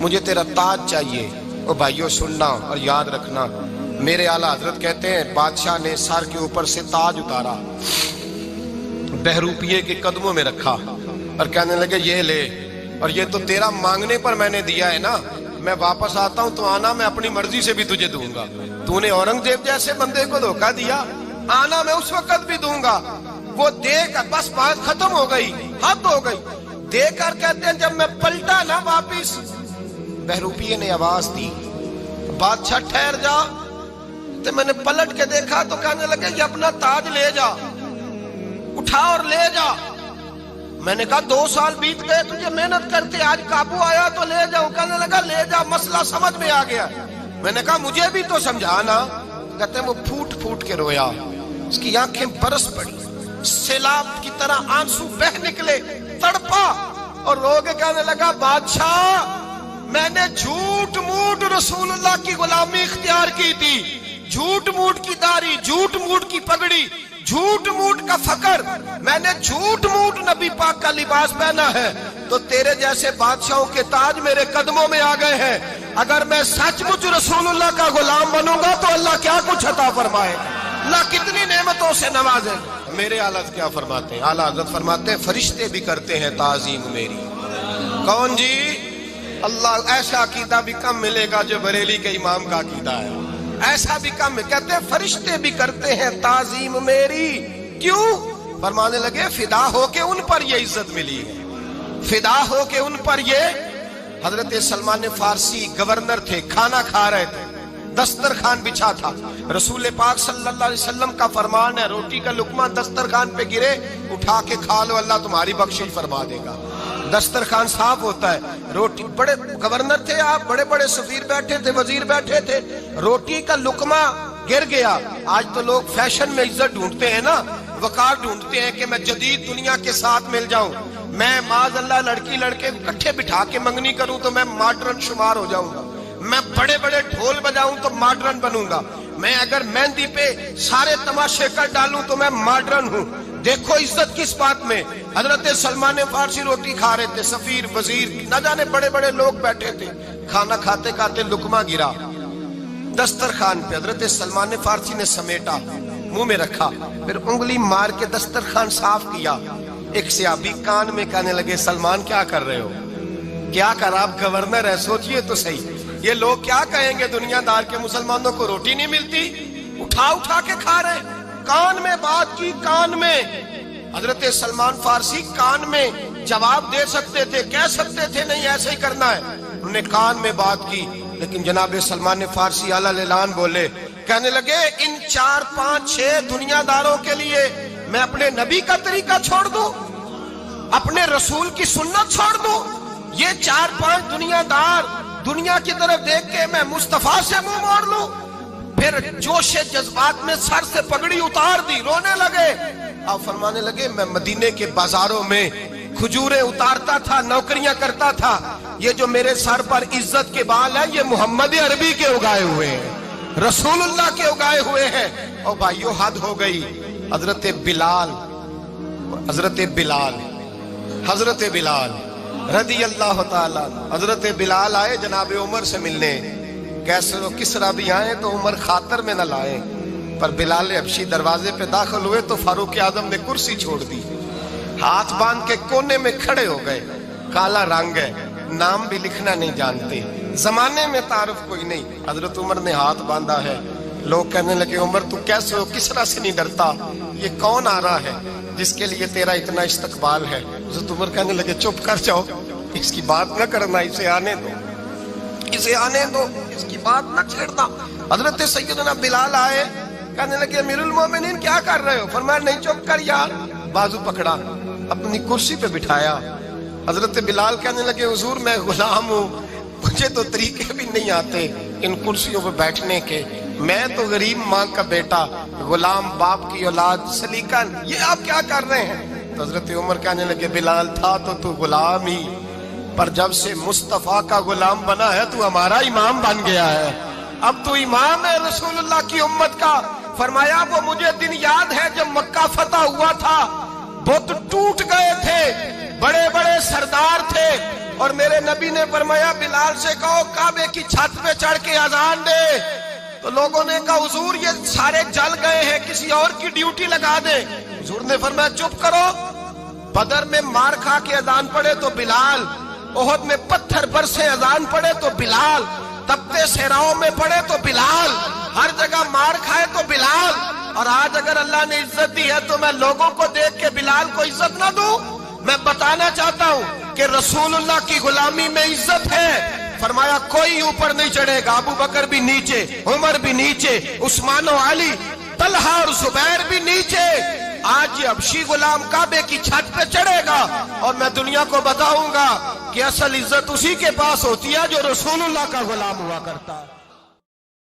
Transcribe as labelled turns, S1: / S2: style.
S1: مجھے تیرا تاج چاہیے۔ او بھائیو سننا اور یاد رکھنا، میرے اعلیٰ حضرت کہتے ہیں بادشاہ نے سر کے اوپر سے تاج اتارا، بہروپیے کے قدموں میں رکھا اور کہنے لگے یہ لے، اور یہ تو تیرا مانگنے پر میں نے دیا ہے نا، میں واپس آتا ہوں تو آنا میں اپنی مرضی سے بھی تجھے دوں گا۔ تو نے اورنگزیب جیسے بندے کو دھوکہ دیا، آنا میں اس وقت بھی دوں گا۔ وہ دے کر بس بات ختم ہو گئی، حد ہو گئی۔ دے کر کہتے ہیں جب میں پلٹا نا واپس، بہروپیے نے آواز دی بادشاہ ٹھہر جا، تو میں نے پلٹ کے دیکھا تو کہنے لگے یہ اپنا تاج لے جا، اٹھا اور لے جا۔ میں نے کہا 2 سال بیت گئے تجھے محنت کرتے، آج قابو آیا تو لے جاؤ۔ کہنے لگا لے جا، مسئلہ سمجھ میں آ گیا۔ میں نے کہا مجھے بھی تو سمجھانا۔ کہتے ہیں وہ پھوٹ پھوٹ کے رویا، اس کی آنکھیں برس پڑی، سیلاب کی طرح آنسو بہ نکلے، تڑپا اور رو کے کہنے لگا بادشاہ میں نے جھوٹ موٹ رسول اللہ کی غلامی اختیار کی تھی، جھوٹ موٹ کی داڑھی، جھوٹ موٹ کی پگڑی، جھوٹ موٹ کا فقر، میں نے جھوٹ موٹ نبی پاک کا لباس پہنا ہے، تو تیرے جیسے بادشاہوں کے تاج میرے قدموں میں آ گئے ہیں۔ اگر میں سچ مچ رسول اللہ کا غلام بنوں گا تو اللہ کیا کچھ عطا فرمائے، اللہ کتنی نعمتوں سے نوازے۔ میرے اعلیٰ کیا فرماتے ہیں؟ اعلیٰ حضرت فرماتے ہیں فرشتے بھی کرتے ہیں تعظیم میری۔ کون جی؟ اللہ ایسا عقیدہ بھی کم ملے گا جو بریلی کے امام کا عقیدہ ہے، ایسا بھی کم۔ کہتے ہیں فرشتے بھی کرتے ہیں تعظیم میری۔ کیوں؟ فرمانے لگے فدا ہو کے ان پر یہ عزت ملی ہے، فدا ہو کے ان پر یہ۔ حضرت سلمان فارسی گورنر تھے، کھانا کھا رہے تھے، دسترخوان بچھا تھا، رسول پاک صلی اللہ علیہ وسلم کا فرمان ہے روٹی کا لقمہ دسترخوان پہ گرے اٹھا کے کھا لو، اللہ تمہاری بخشش فرما دے گا۔ دسترخوان صاف ہوتا ہے، روٹی، بڑے گورنر تھے آپ، بڑے بڑے سفیر بیٹھے تھے، وزیر بیٹھے تھے، روٹی کا لقمہ گر گیا۔ آج تو لوگ فیشن میں عزت ڈھونڈتے ہیں نا، وقار ڈھونڈتے ہیں کہ میں جدید دنیا کے ساتھ مل جاؤں، میں معاذ اللہ لڑکی لڑکے اکٹھے بٹھا کے منگنی کروں تو میں ماڈرن شمار ہو جاؤں گا، میں بڑے بڑے ڈھول بجاؤں تو ماڈرن بنوں گا، میں اگر مہندی پہ سارے تماشے کر ڈالوں تو میں ماڈرن ہوں۔ دیکھو عزت کس بات میں۔ حضرت سلمان فارسی روٹی کھا رہے تھے، سفیر وزیر نہ جانے بڑے بڑے لوگ بیٹھے تھے، کھانا کھاتے کھاتے لقمہ گرا دسترخوان پہ، حضرت سلمان فارسی نے سمیٹا، منہ میں رکھا، پھر انگلی مار کے دسترخوان صاف کیا۔ ایک صحابی کان میں کہنے لگے سلمان کیا کر رہے ہو، کیا کر، آپ گورنر ہے، سوچئے تو صحیح، یہ لوگ کیا کہیں گے دنیا دار کے مسلمانوں کو روٹی نہیں ملتی، اٹھا اٹھا کے کھا رہے۔ کان میں بات کی، کان میں۔ حضرت سلمان فارسی کان میں جواب دے سکتے تھے، کہہ سکتے تھے نہیں ایسے ہی کرنا ہے، انہوں نے کان میں بات کی، لیکن جناب سلمان فارسی اعلیٰ اعلان بولے، کہنے لگے ان 4 5 6 دنیا داروں کے لیے میں اپنے نبی کا طریقہ چھوڑ دوں، اپنے رسول کی سنت چھوڑ دوں؟ یہ 4 5 دنیا دار دنیا کی طرف دیکھ کے میں مصطفیٰ سے منہ موڑ لوں؟ پھر جوش جذبات میں سر سے پگڑی اتار دی، رونے لگے۔ آپ فرمانے لگے میں مدینے کے بازاروں میں کھجوریں اتارتا تھا، نوکریاں کرتا تھا، یہ جو میرے سر پر عزت کے بال ہیں یہ محمد عربی کے اگائے ہوئے ہیں، رسول اللہ کے اگائے ہوئے ہیں۔ اور بھائیو حد ہو گئی۔ حضرت بلال رضی اللہ تعالیٰ، حضرت بلال آئے جناب عمر سے ملنے، کیسے کسرا بھی آئے تو عمر خاطر میں نہ لائے، پر بلال حبشی دروازے پہ داخل ہوئے تو فاروق اعظم نے کرسی چھوڑ دی، ہاتھ باندھ کے کونے میں کھڑے ہو گئے۔ کالا رنگ ہے، نام بھی لکھنا نہیں جانتے، زمانے میں تعارف کوئی نہیں۔ حضرت عمر نے ہاتھ باندھا ہے، لوگ کہنے لگے عمر تو کیسے ہو، کسرا سے نہیں ڈرتا، یہ کون آ رہا ہے جس کے لیے تیرا اتنا استقبال ہے؟ حضرت عمر کہنے لگے چپ کر جاؤ، اس کی بات نہ کرنا، اسے آنے دو، اسے آنے دو، اس کی بات نہ چھیڑنا۔ حضرت سیدنا بلال آئے، کہنے لگے امیر المومنین کیا کر رہے ہو؟ فرمایا نہیں چپ کر یار، بازو پکڑا، اپنی کرسی پہ بٹھایا۔ حضرت بلال کہنے لگے حضور میں غلام ہوں، مجھے تو طریقے بھی نہیں آتے ان کرسیوں پہ بیٹھنے کے، میں تو غریب ماں کا بیٹا، غلام باپ کی اولاد، سلیقہ، یہ آپ کیا کر رہے ہیں؟ تو حضرت عمر کہنے لگے بلال تھا تو غلام ہی، پر جب سے مصطفیٰ کا غلام بنا ہے تو ہمارا امام بن گیا ہے، اب تو امام ہے رسول اللہ کی امت کا۔ فرمایا وہ مجھے دن یاد ہے جب مکہ فتح ہوا تھا، بت ٹوٹ گئے تھے، بڑے بڑے سردار تھے، اور میرے نبی نے فرمایا بلال سے کہو کعبے کی چھت پہ چڑھ کے اذان دے. تو لوگوں نے کہا حضور یہ سارے جل گئے ہیں, کسی اور کی ڈیوٹی لگا دیں. حضور نے فرمایا چپ کرو. بدر میں مار کھا کے اذان پڑے تو بلال, احد میں پتھر برسے اذان پڑے تو بلال, تپتے صحراؤں میں پڑے تو بلال, ہر جگہ مار کھائے تو بلال. اور آج اگر اللہ نے عزت دی ہے تو میں لوگوں کو دیکھ کے بلال کو عزت نہ دوں؟ میں بتانا چاہتا ہوں کہ رسول اللہ کی غلامی میں عزت ہے. فرمایا کوئی اوپر نہیں چڑھے گا, ابو بکر بھی نیچے, عمر بھی نیچے, عثمان و علی, طلحہ اور زبیر بھی نیچے. آج یہ حبشی غلام کعبے کی چھت پہ چڑھے گا اور میں دنیا کو بتاؤں گا کہ اصل عزت اسی کے پاس ہوتی ہے جو رسول اللہ کا غلام ہوا کرتا ہے.